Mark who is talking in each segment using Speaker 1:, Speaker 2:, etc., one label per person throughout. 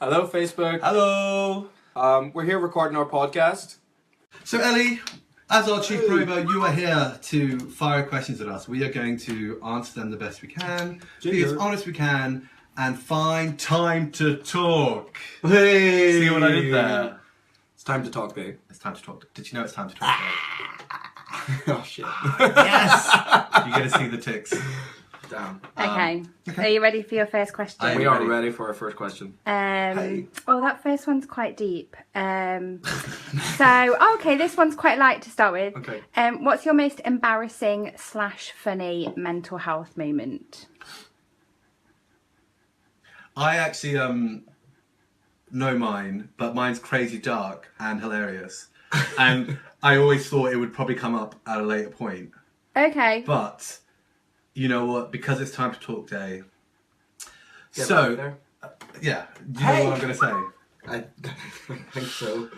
Speaker 1: Hello, Facebook.
Speaker 2: Hello.
Speaker 1: We're here recording our podcast.
Speaker 2: So Ellie, as our chief prover, you are here to fire questions at us. We are going to answer them the best we can, be as honest we can, and find time to talk.
Speaker 1: Hey!
Speaker 2: See what I did there?
Speaker 1: It's time to talk, babe.
Speaker 2: It's time to talk. Did you know it's time to talk, babe?
Speaker 1: Oh, shit.
Speaker 2: Yes! You're going to see the ticks.
Speaker 1: Damn.
Speaker 3: Okay. Are you ready for your first question?
Speaker 1: We are ready for our first question.
Speaker 3: Oh, that first one's quite deep. Okay, this one's quite light to start with.
Speaker 1: Okay.
Speaker 3: What's your most embarrassing / funny mental health moment?
Speaker 2: I actually know mine, but mine's crazy dark and hilarious. And I always thought it would probably come up at a later point.
Speaker 3: Okay.
Speaker 2: But you know what? Because it's time to talk day.
Speaker 1: Get
Speaker 2: So,
Speaker 1: there.
Speaker 2: yeah, do you know what I'm going to say?
Speaker 1: I think so.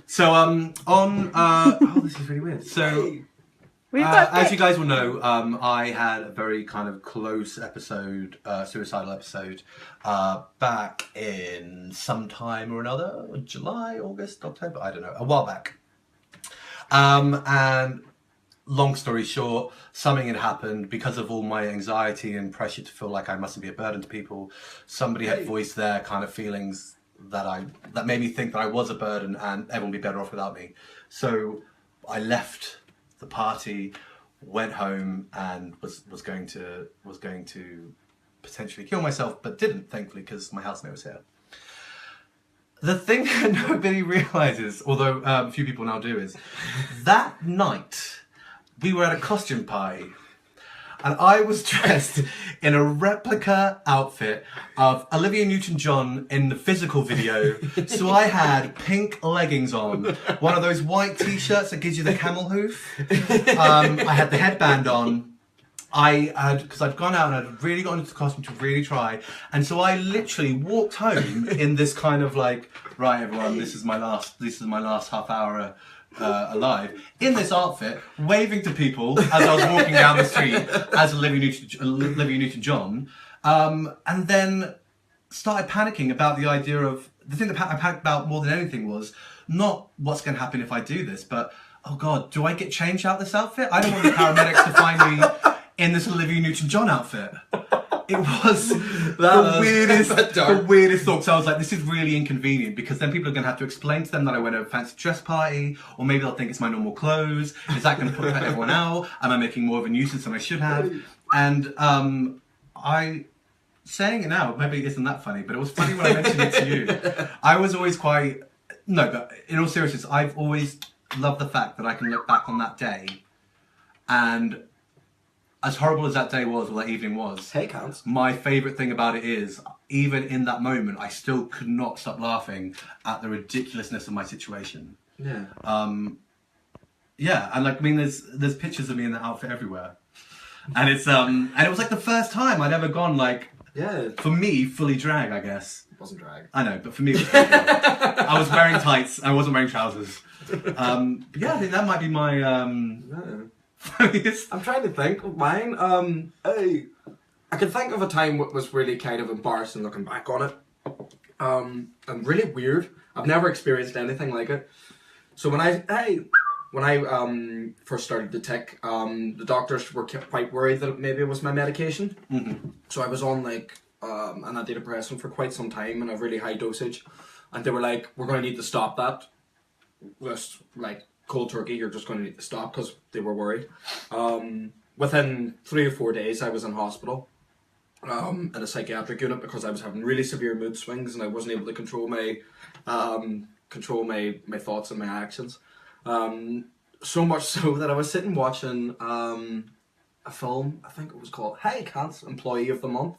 Speaker 2: So, oh, this is really weird. So,
Speaker 3: We've got
Speaker 2: as you guys will know, I had a very kind of close episode, suicidal episode, back in some time or another, July, August, October, I don't know, a while back. And long story short, something had happened because of all my anxiety and pressure to feel like I mustn't be a burden to people. Somebody had voiced their kind of feelings that made me think that I was a burden and everyone would be better off without me. So I left the party, went home, and was going to potentially kill myself, but didn't, thankfully, because my housemate was here. The thing that nobody realizes, although a few people now do, is that night we were at a costume party, and I was dressed in a replica outfit of Olivia Newton-John in the Physical video. So I had pink leggings on, one of those white t-shirts that gives you the camel hoof. I had the headband on. Because I'd gone out and I'd really got into the costume to really try. And so I literally walked home in this kind of like, right everyone, this is my last half hour alive, in this outfit, waving to people as I was walking down the street as Olivia Newton-John, and then started panicking about the idea of, the thing that I panicked about more than anything was not what's going to happen if I do this, but, oh God, do I get changed out this outfit? I don't want the paramedics to find me in this Olivia Newton-John outfit. It was the weirdest thought. So I was like, this is really inconvenient, because then people are going to have to explain to them that I went to a fancy dress party, or maybe they'll think it's my normal clothes. Is that going to put everyone out? Am I making more of a nuisance than I should have? And saying it now, maybe it isn't that funny, but it was funny when I mentioned it to you. I was always but in all seriousness, I've always loved the fact that I can look back on that day, and as horrible as that day was, or that evening was,
Speaker 1: Counts.
Speaker 2: my favourite thing about it is, even in that moment, I still could not stop laughing at the ridiculousness of my situation.
Speaker 1: Yeah.
Speaker 2: Yeah, and like, I mean, there's pictures of me in that outfit everywhere, and it's and it was like the first time I'd ever gone like, for me, fully drag, I guess.
Speaker 1: It wasn't drag.
Speaker 2: I know, but for me, it was drag. I was wearing tights. I wasn't wearing trousers. But yeah, I think that might be my
Speaker 1: I'm trying to think of mine. I can think of a time that was really kind of embarrassing looking back on it. And really weird. I've never experienced anything like it. So when I first started to tick, the doctors were quite worried that maybe it was my medication.
Speaker 2: Mm-hmm.
Speaker 1: So I was on like an antidepressant for quite some time in a really high dosage, and they were like, "We're going to need to stop that." Just like cold turkey, you're just going to need to stop, because they were worried. Within 3 or 4 days, I was in hospital, in a psychiatric unit, because I was having really severe mood swings and I wasn't able to control my thoughts and my actions. So much so that I was sitting watching a film. I think it was called Hey Cats, Employee of the Month.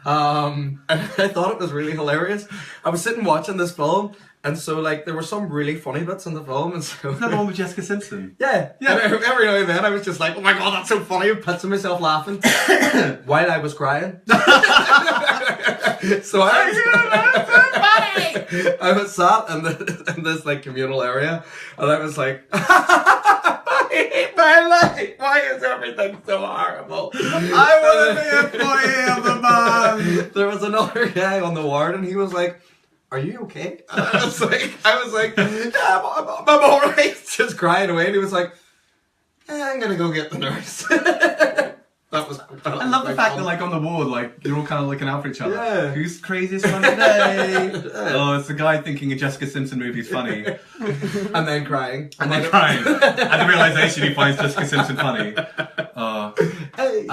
Speaker 1: And I thought it was really hilarious. I was sitting watching this film, and so like there were some really funny bits in the film, and so
Speaker 2: Is that the one with Jessica Simpson?
Speaker 1: yeah. And every now and then I was just like, oh my God, that's so funny, and pissing myself laughing while I was crying. So I was sat in this like communal area, and I was like, I hate my life. Why is everything so horrible?
Speaker 2: I want to be employee of the month.
Speaker 1: There was another guy on the ward, and he was like, are you okay? And I was like, yeah, I'm all right. Just crying away. And he was like, yeah, I'm gonna go get the nurse. That was.
Speaker 2: I love the fact that, like, on the ward, like, you're all kind of looking out for each other.
Speaker 1: Yeah.
Speaker 2: Who's the craziest one today? Oh, it's the guy thinking a Jessica Simpson movie's funny.
Speaker 1: And then crying.
Speaker 2: And then crying. And the realization he finds Jessica Simpson funny.
Speaker 1: Hey.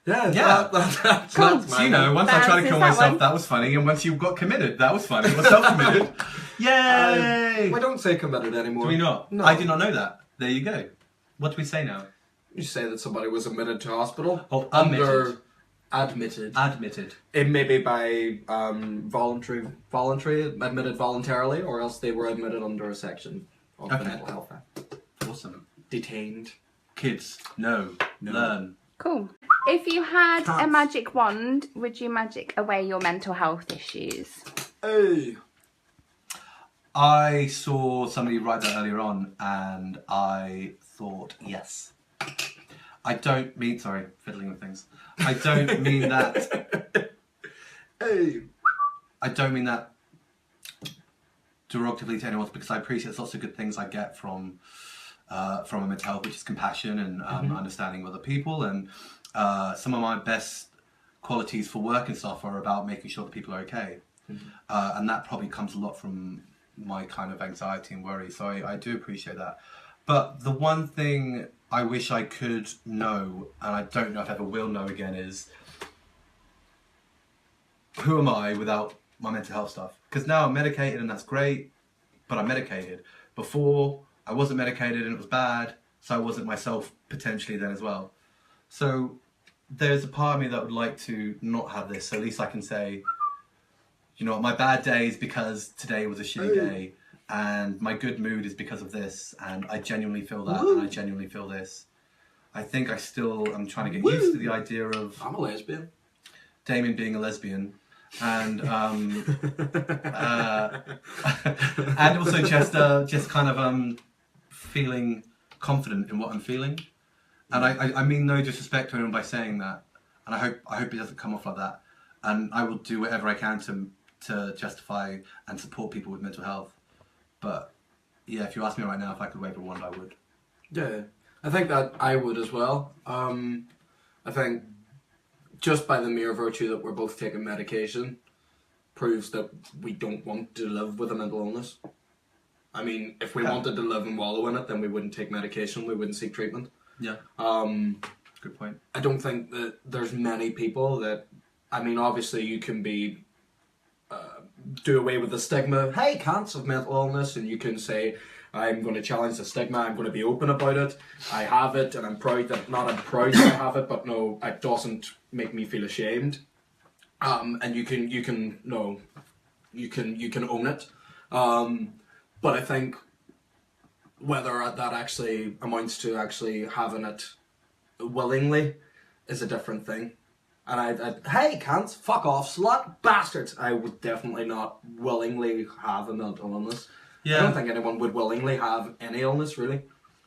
Speaker 2: Yeah.
Speaker 1: That's
Speaker 3: Cool.
Speaker 2: So, you know, once I tried to kill myself, that was funny. And once you got committed, that was funny. Or self-committed. Yay!
Speaker 1: We don't say committed anymore.
Speaker 2: Do we not?
Speaker 1: No.
Speaker 2: I did not know that. There you go. What do we say now?
Speaker 1: You say that somebody was admitted to hospital.
Speaker 2: Oh,
Speaker 1: Admitted.
Speaker 2: Admitted.
Speaker 1: It may be by voluntary, admitted voluntarily, or else they were admitted under a section of the Mental Health Act.
Speaker 2: Awesome.
Speaker 1: Detained.
Speaker 2: Kids, no. Learn.
Speaker 3: Cool. If you had a
Speaker 1: Cats.
Speaker 3: magic wand, would you magic away your mental health issues?
Speaker 1: Hey.
Speaker 2: I saw somebody write that earlier on, and I thought, yes. I don't mean, sorry, fiddling with things. I don't mean that.
Speaker 1: Hey.
Speaker 2: I don't mean that derogatively to anyone, because I appreciate there's lots of good things I get from a mental health, which is compassion and understanding other people. And some of my best qualities for work and stuff are about making sure that people are okay. And that probably comes a lot from my kind of anxiety and worry. So I do appreciate that. But the one thing I wish I could know, and I don't know if I ever will know again, is who am I without my mental health stuff? Because now I'm medicated and that's great, but I'm medicated. Before, I wasn't medicated and it was bad, so I wasn't myself potentially then as well. So there's a part of me that would like to not have this, so at least I can say, you know what, my bad day is because today was a shitty day, and my good mood is because of this, and I genuinely feel that, and I genuinely feel this. I think I'm trying to get used to the idea of
Speaker 1: I'm a lesbian.
Speaker 2: Damien being a lesbian, and and also just kind of feeling confident in what I'm feeling. And I mean no disrespect to anyone by saying that, and I hope it doesn't come off like that. And I will do whatever I can to justify and support people with mental health. But yeah, if you ask me right now if I could wave a wand, I would.
Speaker 1: Yeah, I think that I would as well. I think just by the mere virtue that we're both taking medication proves that we don't want to live with a mental illness. I mean, if we wanted to live and wallow in it, then we wouldn't take medication, we wouldn't seek treatment.
Speaker 2: Yeah. Good point.
Speaker 1: I don't think that there's many people that, I mean, obviously you can be, do away with the stigma, hey, cancer of mental illness, and you can say, I'm going to challenge the stigma, I'm going to be open about it, I have it, and I'm proud that I have it, but no, it doesn't make me feel ashamed. And you can own it. But I think whether that actually amounts to actually having it willingly is a different thing. And hey, cunts, fuck off, slut, bastards. I would definitely not willingly have a mental illness.
Speaker 2: Yeah.
Speaker 1: I don't think anyone would willingly have any illness, really.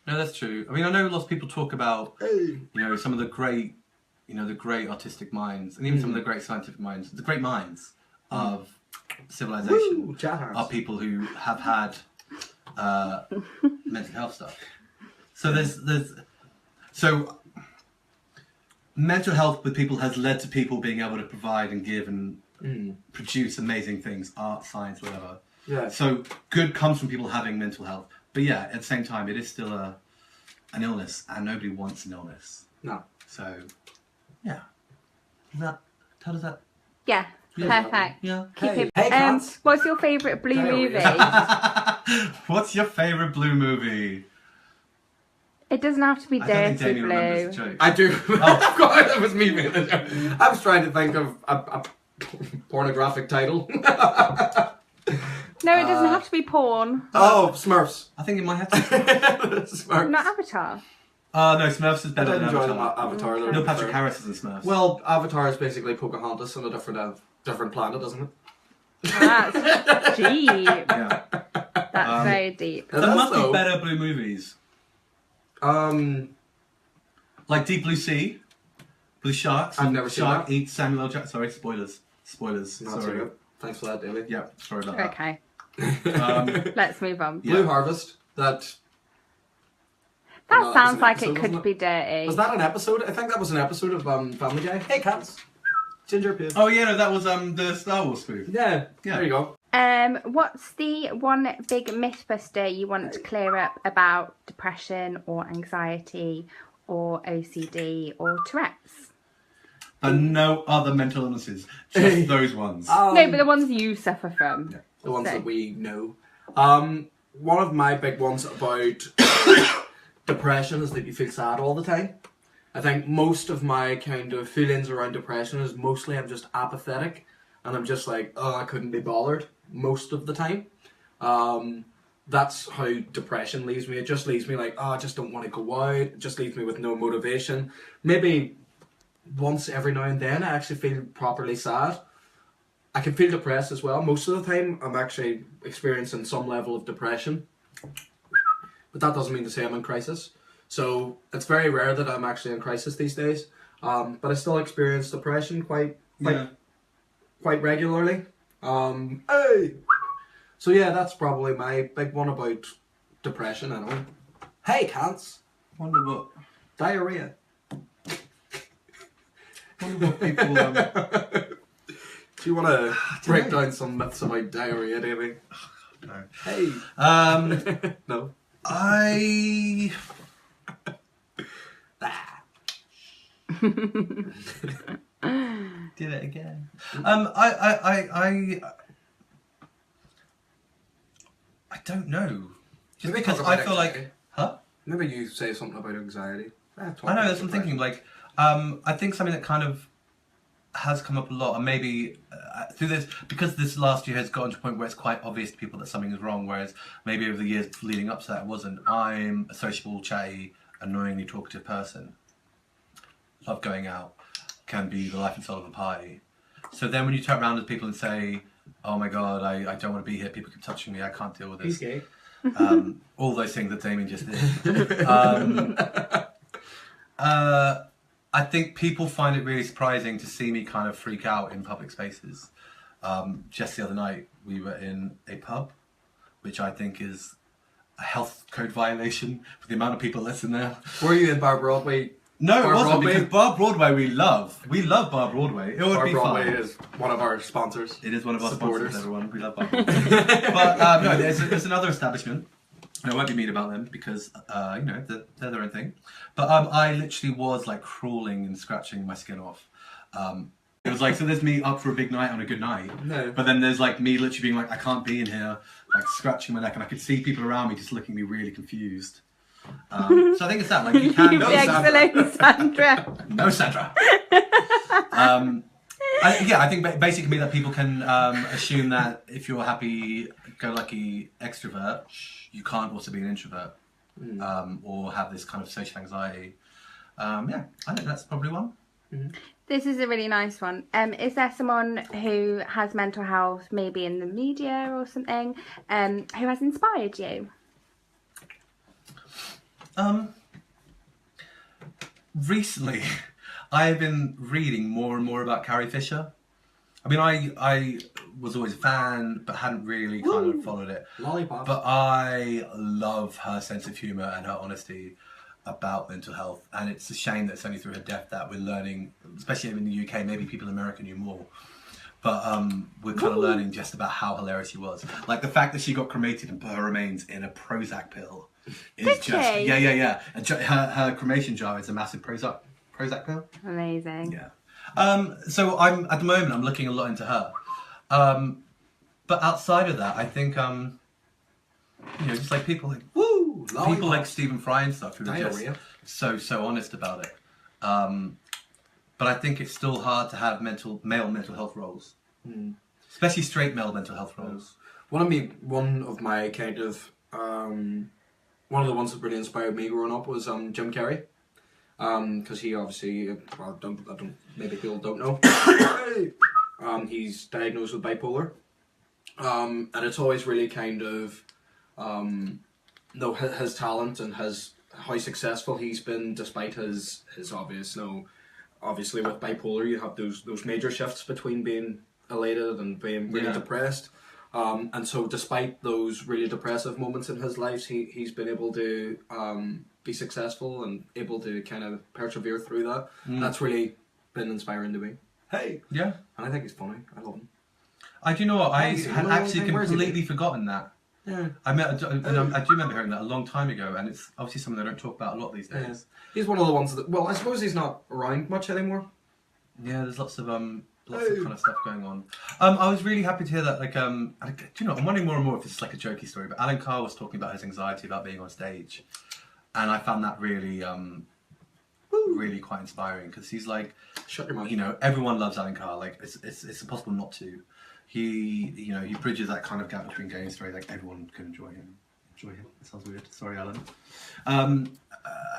Speaker 2: No, that's true. I mean, I know lots of people talk about, you know, some of the great, the great artistic minds, and even some of the great scientific minds, the great minds of civilization.
Speaker 1: Woo, chat hands.
Speaker 2: Are people who have had mental health stuff. So so mental health with people has led to people being able to provide and give and produce amazing things, art, science, whatever.
Speaker 1: Yeah.
Speaker 2: So good comes from people having mental health. But yeah, at the same time, it is still an illness, and nobody wants an illness.
Speaker 1: No.
Speaker 2: So, yeah. How does that?
Speaker 3: Yeah, perfect.
Speaker 2: Yeah.
Speaker 3: Keep
Speaker 1: Hey,
Speaker 3: it.
Speaker 1: cunts.
Speaker 3: What's your favourite blue movie?
Speaker 2: What's your favourite blue movie?
Speaker 3: It doesn't have to be
Speaker 2: I don't think
Speaker 3: dirty
Speaker 2: Damien remembers the
Speaker 3: blue.
Speaker 2: joke.
Speaker 1: I do. Of course, that was me being the joke. I was trying to think of a pornographic title.
Speaker 3: No, it doesn't have to be porn.
Speaker 1: Oh, Smurfs.
Speaker 2: I think it might have to.
Speaker 1: Smurfs.
Speaker 3: Not Avatar.
Speaker 2: No, Smurfs is
Speaker 1: I
Speaker 2: better
Speaker 1: did
Speaker 2: than
Speaker 1: enjoy
Speaker 2: Avatar.
Speaker 1: Avatar. though.
Speaker 2: Neil Patrick Harris is in Smurfs.
Speaker 1: Well, Avatar is basically Pocahontas on a different planet, isn't it?
Speaker 3: That's deep.
Speaker 2: yeah.
Speaker 3: That's very deep.
Speaker 1: It
Speaker 2: There
Speaker 1: is,
Speaker 2: must be
Speaker 1: though.
Speaker 2: better blue movies. Like Deep Blue Sea, with sharks.
Speaker 1: I've never seen
Speaker 2: Shark
Speaker 1: that.
Speaker 2: eats Samuel L. Jackson. Sorry, spoilers.
Speaker 1: Not
Speaker 2: Sorry.
Speaker 1: so good. Thanks for that, Daly.
Speaker 2: Yeah, sorry about that.
Speaker 3: Okay,
Speaker 2: Um,
Speaker 3: let's move on.
Speaker 2: Yeah.
Speaker 1: Blue Harvest. That
Speaker 3: That sounds like it
Speaker 1: episode,
Speaker 3: could
Speaker 1: wasn't
Speaker 3: be dirty.
Speaker 1: Was that an episode? I think that was an episode of Family Guy. Hey, cats. Ginger pig.
Speaker 2: oh yeah, no, that was the Star Wars spoof.
Speaker 1: Yeah.
Speaker 2: Yeah.
Speaker 1: There you go.
Speaker 3: What's the one big mythbuster you want to clear up about depression or anxiety or OCD or Tourette's?
Speaker 2: And no other mental illnesses, just those ones.
Speaker 3: No, but the ones you suffer from.
Speaker 1: The ones
Speaker 3: So-
Speaker 1: that we know. One of my big ones about depression is that you feel sad all the time. I think most of my kind of feelings around depression is mostly I'm just apathetic and I'm just like, oh, I couldn't be bothered most of the time. That's how depression leaves me. It just leaves me like, oh, I just don't want to go out. It just leaves me with no motivation. Maybe once every now and then I actually feel properly sad. I can feel depressed as well. Most of the time I'm actually experiencing some level of depression. But that doesn't mean to say I'm in crisis. So it's very rare that I'm actually in crisis these days. But I still experience depression quite regularly. Hey! So yeah, that's probably my big one about depression anyway. Hey, cats!
Speaker 2: Wonder what
Speaker 1: Diarrhea.
Speaker 2: people.
Speaker 1: Do you want to break down some myths about diarrhea, Davey?
Speaker 2: No.
Speaker 1: Hey! No.
Speaker 2: I. Did it again. I don't know. Just
Speaker 1: Maybe
Speaker 2: because
Speaker 1: talk
Speaker 2: I
Speaker 1: about
Speaker 2: feel
Speaker 1: anxiety.
Speaker 2: like, huh?
Speaker 1: Maybe you say something about anxiety.
Speaker 2: I know, that's what I'm thinking. Like, I think something that kind of has come up a lot, and maybe through this, because this last year has gotten to a point where it's quite obvious to people that something is wrong, whereas maybe over the years leading up to that it wasn't. I'm a sociable, chatty, annoyingly talkative person. Love going out, can be the life and soul of a party. So then when you turn around to people and say, oh my god, I don't want to be here, people keep touching me, I can't deal with this.
Speaker 1: He's gay.
Speaker 2: All those things that Damien just did. I think people find it really surprising to see me kind of freak out in public spaces. Just the other night, we were in a pub, which I think is a health code violation for the amount of people that's in there.
Speaker 1: Were you in Bar Broadway?
Speaker 2: No,
Speaker 1: Bar
Speaker 2: it wasn't,
Speaker 1: Broadway?
Speaker 2: because Bar Broadway we love. We love Bar Broadway. It would
Speaker 1: Bar
Speaker 2: be
Speaker 1: Broadway
Speaker 2: fun.
Speaker 1: is one of our sponsors.
Speaker 2: It is one of our
Speaker 1: Supporters.
Speaker 2: sponsors, everyone. We love Bar Broadway. But no, there's another establishment. And I won't be mean about them because, they're their own thing. But I literally was like crawling and scratching my skin off. It was like, so there's me up for a big night on a good night.
Speaker 1: No.
Speaker 2: But then there's like me literally being like, I can't be in here, like scratching my neck. And I could see people around me just looking at me really confused. So I think it's that, like you can...
Speaker 3: You'd be excellent, Sandra.
Speaker 2: No, Sandra. I think basically that people can assume that if you're a happy-go-lucky extrovert, you can't also be an introvert or have this kind of social anxiety. I think that's probably one.
Speaker 3: This is a really nice one. Is there someone who has mental health, maybe in the media or something, who has inspired you?
Speaker 2: Recently, I have been reading more and more about Carrie Fisher. I mean, I was always a fan, but hadn't really kind of followed it.
Speaker 1: Lollipop.
Speaker 2: But I love her sense of humour and her honesty about mental health. And it's a shame that it's only through her death that we're learning, especially in the UK, maybe people in America knew more. But we're kind of learning just about how hilarious she was. Like the fact that she got cremated and put her remains in a Prozac pill is
Speaker 3: Did
Speaker 2: just...
Speaker 3: she?
Speaker 2: Yeah. And her cremation jar is a massive Prozac pill.
Speaker 3: Amazing.
Speaker 2: Yeah. So at the moment I'm looking a lot into her. But outside of that, I think just like people like people like Stephen Fry and stuff who are
Speaker 1: Diarrhea.
Speaker 2: just so honest about it. But I think it's still hard to have male mental health roles, especially straight male mental health roles.
Speaker 1: One of my kind of one of the ones that really inspired me growing up was Jim Carrey, because he obviously maybe people don't know. He's diagnosed with bipolar, and it's always really kind of his talent and how successful he's been despite his obvious obviously with bipolar you have those major shifts between being elated and being really depressed. And so despite those really depressive moments in his life, he's been able to be successful and able to kind of persevere through that. That's really been inspiring to me. Hey!
Speaker 2: Yeah.
Speaker 1: And I think he's funny. I love him.
Speaker 2: I do know what, I
Speaker 1: Nice.
Speaker 2: had
Speaker 1: Well,
Speaker 2: actually
Speaker 1: where's he
Speaker 2: completely forgotten that.
Speaker 1: Yeah.
Speaker 2: I do remember hearing that a long time ago, and it's obviously something I don't talk about a lot these days.
Speaker 1: He's one of the ones that, well, I suppose he's not around much anymore.
Speaker 2: Yeah, there's lots of kind of stuff going on. I was really happy to hear that. Like, do you know? I'm wondering more and more if this is like a jokey story, but Alan Carr was talking about his anxiety about being on stage, and I found that really, really quite inspiring because he's like,
Speaker 1: Shut your mouth.
Speaker 2: you know, everyone loves Alan Carr. Like, it's impossible not to. He bridges that kind of gap between gay and straight. Like, everyone can enjoy him. It sounds weird. Sorry, Alan. And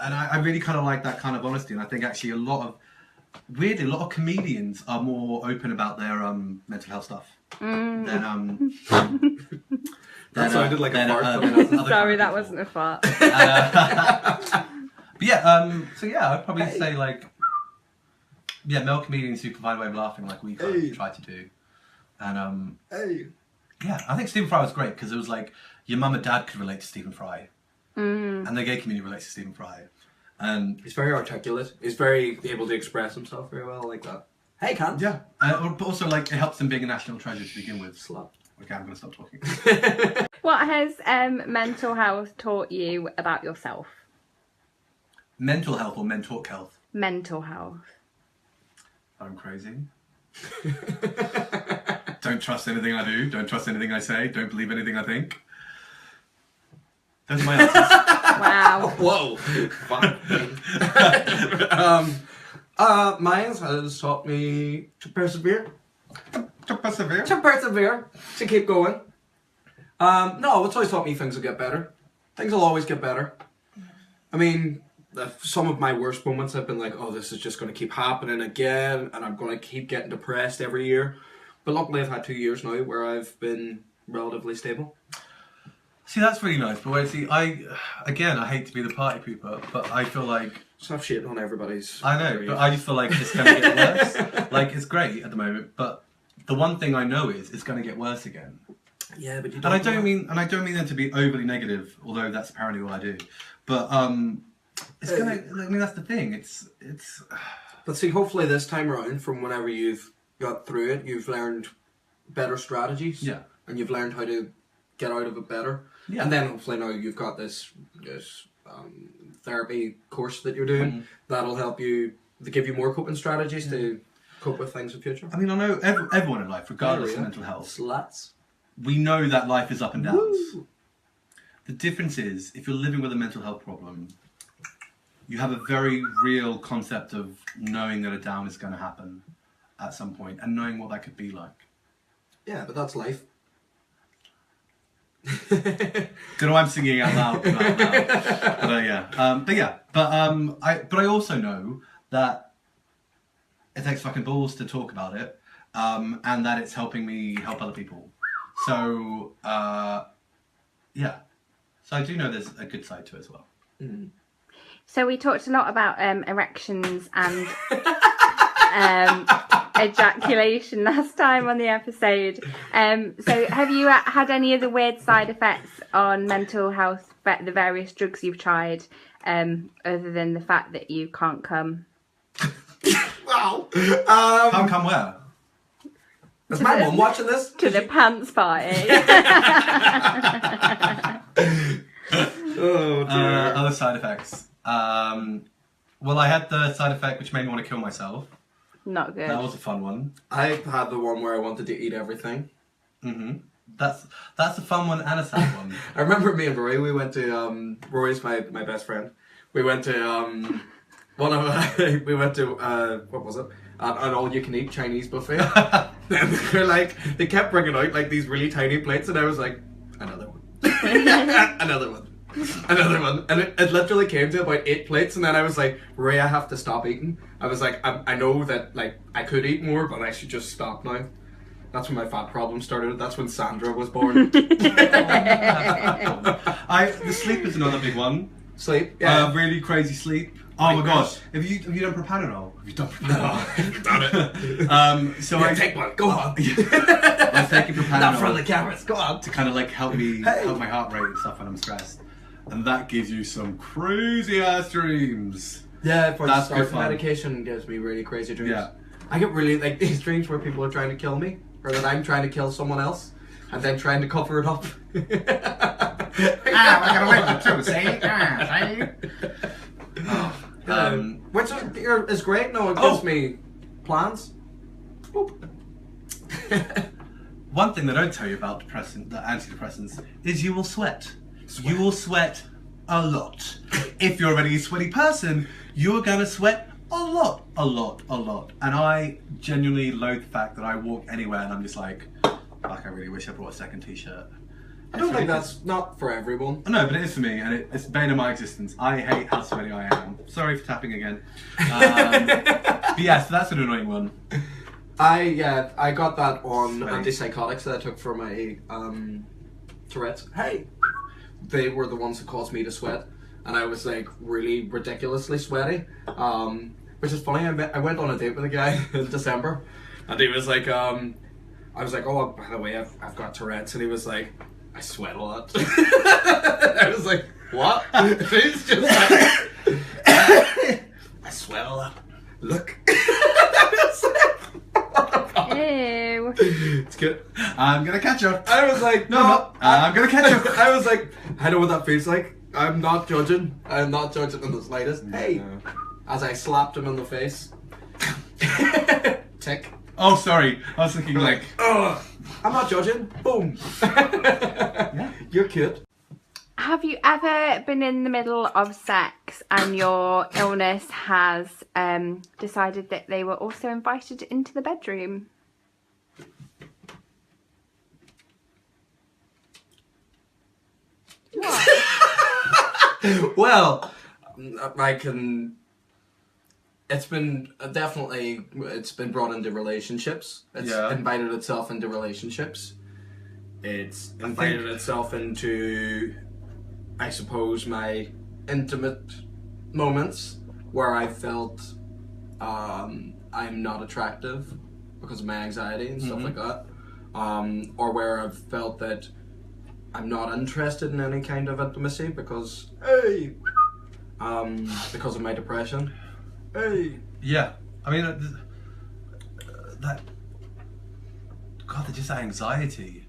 Speaker 2: I really kind of like that kind of honesty, and I think actually a lot of comedians are more open about their mental health stuff than
Speaker 1: That sounded like a fart.
Speaker 2: other
Speaker 3: Sorry,
Speaker 2: kind
Speaker 3: that
Speaker 2: of
Speaker 3: wasn't a fart.
Speaker 2: But yeah, so yeah, I'd probably say like, yeah, male comedians who can find a way of laughing like we kind of try to do, and yeah, I think Stephen Fry was great because it was like your mum and dad could relate to Stephen Fry, and the gay community relates to Stephen Fry. And
Speaker 1: he's very articulate. He's very able to express himself very well, like that. Hey, Kant.
Speaker 2: Yeah, but also like it helps him being a national treasure to begin with.
Speaker 1: Slut.
Speaker 2: Okay, I'm gonna stop talking.
Speaker 3: What has mental health taught you about yourself?
Speaker 2: Mental health or mentalk health?
Speaker 3: Mental health.
Speaker 2: I'm crazy. Don't trust anything I do. Don't trust anything I say. Don't believe anything I think. Those are my answers.
Speaker 3: Wow.
Speaker 1: Whoa. Fun. Mine has taught me to persevere.
Speaker 2: To persevere.
Speaker 1: To persevere. To keep going. No, it's always taught me things will get better. Things will always get better. I mean, some of my worst moments have been like, oh, this is just going to keep happening again, and I'm going to keep getting depressed every year. But luckily I've had 2 years now where I've been relatively stable.
Speaker 2: See, that's really nice. But I hate to be the party pooper, but I feel like...
Speaker 1: Stop shitting on everybody's...
Speaker 2: I know, but I just feel like it's going to get worse. Like, it's great at the moment, but the one thing I know is it's going to get worse again.
Speaker 1: Yeah, but you
Speaker 2: And I don't mean that to be overly negative, although that's apparently what I do. But it's gonna. I mean, that's the thing. It's.
Speaker 1: But see, hopefully this time around, from whenever you've got through it, you've learned better strategies.
Speaker 2: Yeah.
Speaker 1: And you've learned how to get out of it better.
Speaker 2: Yeah.
Speaker 1: And then hopefully now you've got this therapy course that you're doing that'll help you to give you more coping strategies to cope with things in future.
Speaker 2: I mean, I know everyone in life, regardless of mental health,
Speaker 1: Sluts.
Speaker 2: we know that life is up and downs.
Speaker 1: Woo.
Speaker 2: The difference is, if you're living with a mental health problem, you have a very real concept of knowing that a down is going to happen at some point and knowing what that could be like.
Speaker 1: Yeah, but that's life.
Speaker 2: Don't know why I'm singing out loud. But I also know that it takes fucking balls to talk about it, and that it's helping me help other people. So yeah, so I do know there's a good side to it as well.
Speaker 1: Mm.
Speaker 3: So we talked a lot about erections and ejaculation last time on the episode. So have you had any other weird side effects on mental health, the various drugs you've tried, other than the fact that you can't come?
Speaker 1: Wow.
Speaker 2: Can't come where?
Speaker 1: Is my mum watching this?
Speaker 3: To the pants party.
Speaker 1: Oh dear.
Speaker 2: Other side effects. Well, I had the side effect which made me want to kill myself.
Speaker 3: Not good.
Speaker 2: That was a fun one.
Speaker 1: I had the one where I wanted to eat everything.
Speaker 2: Mm-hmm. That's a fun one and a sad one.
Speaker 1: I remember me and Rory, we went to, Rory's my best friend. We went to, we went to, what was it? An all-you-can-eat Chinese buffet. And they're like, they kept bringing out like these really tiny plates, and I was like, another one. Another one. Another one. And it literally came to about 8 plates, and then I was like, Rory, I have to stop eating. I was like, I know that like I could eat more, but I should just stop now. That's when my fat problem started. That's when Sandra was born.
Speaker 2: The sleep is another big one.
Speaker 1: Sleep, yeah.
Speaker 2: Really crazy sleep. Oh my gosh! Have you done propanol? Have you done propanol?
Speaker 1: Done it.
Speaker 2: So
Speaker 1: Yeah,
Speaker 2: I
Speaker 1: take one. Go on.
Speaker 2: I was taking propanol.
Speaker 1: Not in front of the cameras. Go on.
Speaker 2: To kind of like help my heart rate and stuff when I'm stressed, and that gives you some crazy ass dreams.
Speaker 1: Yeah, for
Speaker 2: That's
Speaker 1: start
Speaker 2: good fun.
Speaker 1: medication gives me really crazy dreams.
Speaker 2: Yeah.
Speaker 1: I get really like these dreams where people are trying to kill me, or that I'm trying to kill someone else, and then trying to cover it up.
Speaker 4: We're gonna win too, see?
Speaker 1: Which is great. No, it gives me plans. Boop.
Speaker 2: One thing they don't tell you about antidepressants is you will sweat. You will sweat a lot. If you're already a sweaty person, you're gonna sweat a lot. And I genuinely loathe the fact that I walk anywhere and I'm just like I really wish I brought a second t-shirt.
Speaker 1: I don't think that's not for everyone.
Speaker 2: No, but it is for me, and it's bane of my existence. I hate how sweaty I am. Sorry for tapping again. But yeah, so that's an annoying one.
Speaker 1: I got that on
Speaker 2: Sweaty.
Speaker 1: antipsychotics that I took for my Tourette's. Hey, they were the ones that caused me to sweat, and I was like really ridiculously sweaty. Which is funny. I went on a date with a guy in December, and he was like, I was like, oh, by the way, I've got Tourette's, and he was like, I sweat a lot. I was like, what? He's just like, I sweat a lot. Look.
Speaker 3: Ew.
Speaker 1: It's good.
Speaker 2: I'm gonna catch her.
Speaker 1: I was like,
Speaker 2: No, I'm gonna catch her.
Speaker 1: I was like, I know what that feels like. I'm not judging. I'm not judging in the slightest. Hey, as I slapped him in the face. Tick.
Speaker 2: Oh, sorry. I was thinking like,
Speaker 1: Ugh. I'm not judging. Boom. You're cute.
Speaker 3: Have you ever been in the middle of sex and your illness has decided that they were also invited into the bedroom? What?
Speaker 1: Well, I can. It's been definitely. It's been brought into relationships. It's invited itself into relationships. It's invited itself into, I suppose, my intimate moments where I felt I'm not attractive because of my anxiety and stuff like that, or where I've felt that I'm not interested in any kind of intimacy because because of my depression.
Speaker 2: yeah. I mean, that just that anxiety.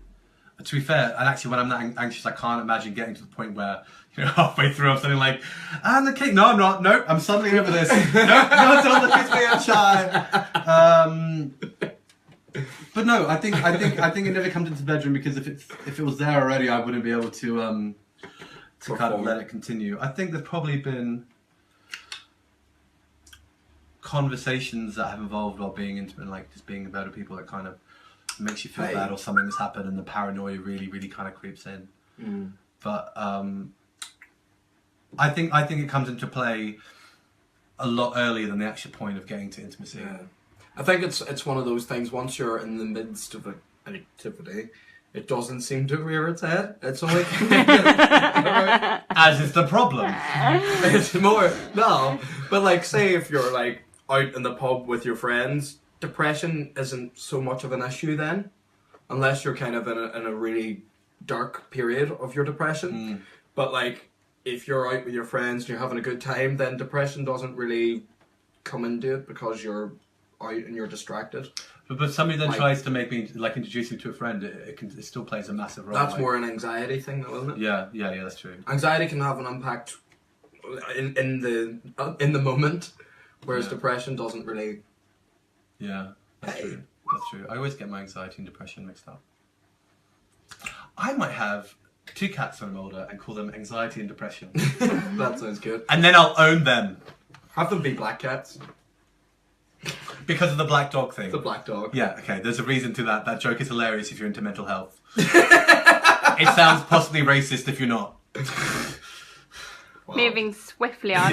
Speaker 2: To be fair, and actually, when I'm that anxious, I can't imagine getting to the point where, halfway through, I'm something like, and the cake. No, I'm not. Nope, I'm suddenly over this. No, don't look at me, I'm shy. But no, I think it never comes into the bedroom because if it was there already, I wouldn't be able to kind of let it continue. I think there's probably been conversations that have involved while being intimate, like just being about people that kind of makes you feel bad or something has happened and the paranoia really, really kind of creeps in. But I think it comes into play a lot earlier than the actual point of getting to intimacy.
Speaker 1: Yeah. I think it's one of those things. Once you're in the midst of an activity, it doesn't seem to rear its head. It's only
Speaker 2: as is the problem.
Speaker 1: It's more but like say if you're like out in the pub with your friends, depression isn't so much of an issue then, unless you're kind of in a really dark period of your depression. But like if you're out with your friends and you're having a good time, then depression doesn't really come into it because you're out and you're distracted.
Speaker 2: But somebody then tries to make me like introduce me to a friend. It still plays a massive role.
Speaker 1: That's more an anxiety thing, though, isn't it?
Speaker 2: Yeah, that's true.
Speaker 1: Anxiety can have an impact in the moment, whereas depression doesn't really.
Speaker 2: Yeah, that's true. That's true. I always get my anxiety and depression mixed up. I might have 2 cats when I'm older and call them anxiety and depression.
Speaker 1: That sounds good.
Speaker 2: And then I'll own them.
Speaker 1: Have them be black cats.
Speaker 2: Because of the black dog thing.
Speaker 1: The black dog.
Speaker 2: Yeah, okay, there's a reason to that. That joke is hilarious if you're into mental health. It sounds possibly racist if you're not.
Speaker 3: Wow. Moving swiftly on.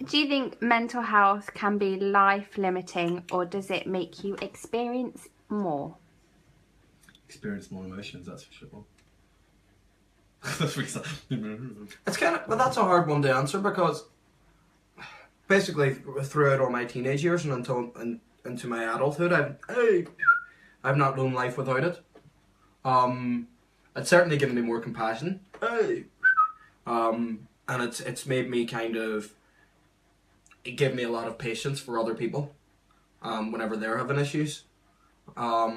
Speaker 3: Do you think mental health can be life-limiting or does it make you experience more?
Speaker 2: Experience more emotions, that's for sure. That's really
Speaker 1: It's kind of, but that's a hard one to answer because basically throughout all my teenage years and into my adulthood, I've not known life without it. It's certainly given me more compassion. And it's made me it gave me a lot of patience for other people. Whenever they're having issues. But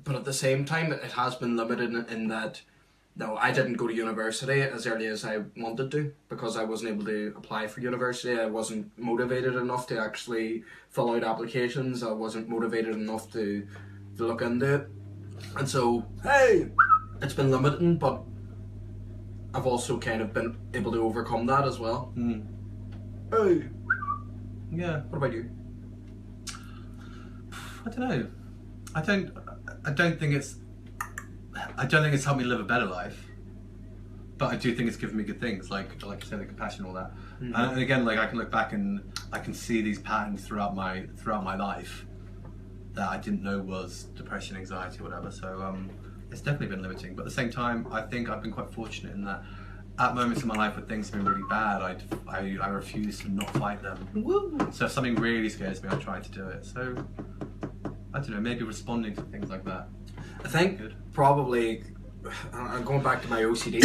Speaker 1: at the same time, it has been limited in that, no, I didn't go to university as early as I wanted to because I wasn't able to apply for university. I wasn't motivated enough to actually fill out applications. I wasn't motivated enough to look into it. And so, it's been limiting, but I've also kind of been able to overcome that as well.
Speaker 2: Yeah.
Speaker 1: What about you?
Speaker 2: I don't know. I don't think it's helped me live a better life. But I do think it's given me good things, like you said, the compassion, all that. And again, like I can look back and I can see these patterns throughout my life that I didn't know was depression, anxiety, or whatever. So it's definitely been limiting. But at the same time, I think I've been quite fortunate in that at moments in my life where things have been really bad, I refuse to not fight them.
Speaker 3: Woo.
Speaker 2: So if something really scares me, I try to do it. So I don't know, maybe responding to things like that.
Speaker 1: I think
Speaker 2: Good.
Speaker 1: probably, I'm going back to my OCD,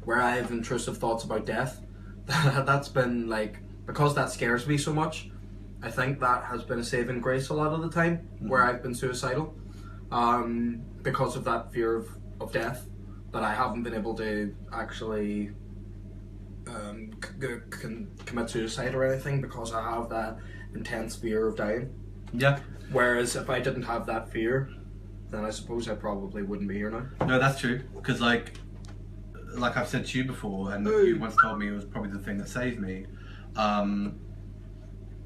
Speaker 1: where I have intrusive thoughts about death. That's been like, because that scares me so much, I think that has been a saving grace a lot of the time, where I've been suicidal, because of that fear of death, that I haven't been able to actually commit suicide or anything because I have that intense fear of dying.
Speaker 2: Yeah.
Speaker 1: Whereas if I didn't have that fear, then I suppose I probably wouldn't be here now.
Speaker 2: No, that's true. Because like I've said to you before, and you once told me it was probably the thing that saved me.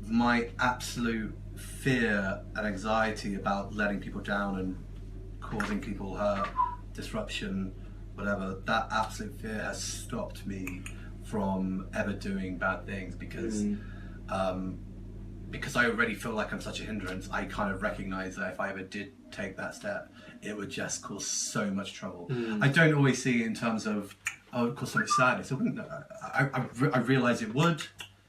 Speaker 2: My absolute fear and anxiety about letting people down and causing people hurt, disruption, whatever, that absolute fear has stopped me from ever doing bad things because I already feel like I'm such a hindrance. I kind of recognize that if I ever did take that step, it would just cause so much trouble. I don't always see it in terms of, oh, it cause so much sadness. It wouldn't. I realize it would,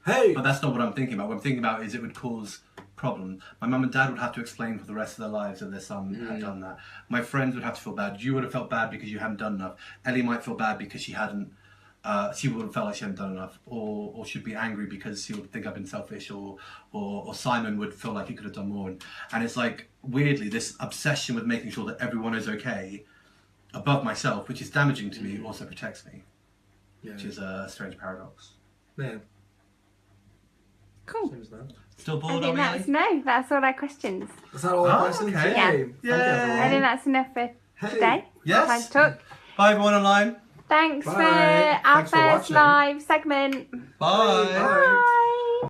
Speaker 2: but that's not what I'm thinking about. What I'm thinking about is it would cause problem. My mum and dad would have to explain for the rest of their lives that their son had done that. My friends would have to feel bad. You would have felt bad because you hadn't done enough. Ellie might feel bad because she hadn't. She would have felt like she hadn't done enough, or she'd be angry because she would think I've been selfish, or Simon would feel like he could have done more. And it's like, weirdly, this obsession with making sure that everyone is okay above myself, which is damaging to me, also protects me, which is a strange paradox.
Speaker 1: Yeah.
Speaker 3: Cool.
Speaker 1: Seems that.
Speaker 2: Still
Speaker 3: I
Speaker 2: bored,
Speaker 3: think that's all our questions.
Speaker 1: Is that all the questions?
Speaker 2: okay.
Speaker 3: Yeah.
Speaker 1: Thank you, everyone.
Speaker 3: I think that's enough for today.
Speaker 2: Yes.
Speaker 3: Time to talk.
Speaker 2: Bye, everyone online.
Speaker 3: Thanks
Speaker 1: Bye.
Speaker 3: for our
Speaker 1: Thanks for
Speaker 3: first
Speaker 1: watching.
Speaker 3: live segment.
Speaker 2: Bye.
Speaker 1: Bye.
Speaker 3: Bye.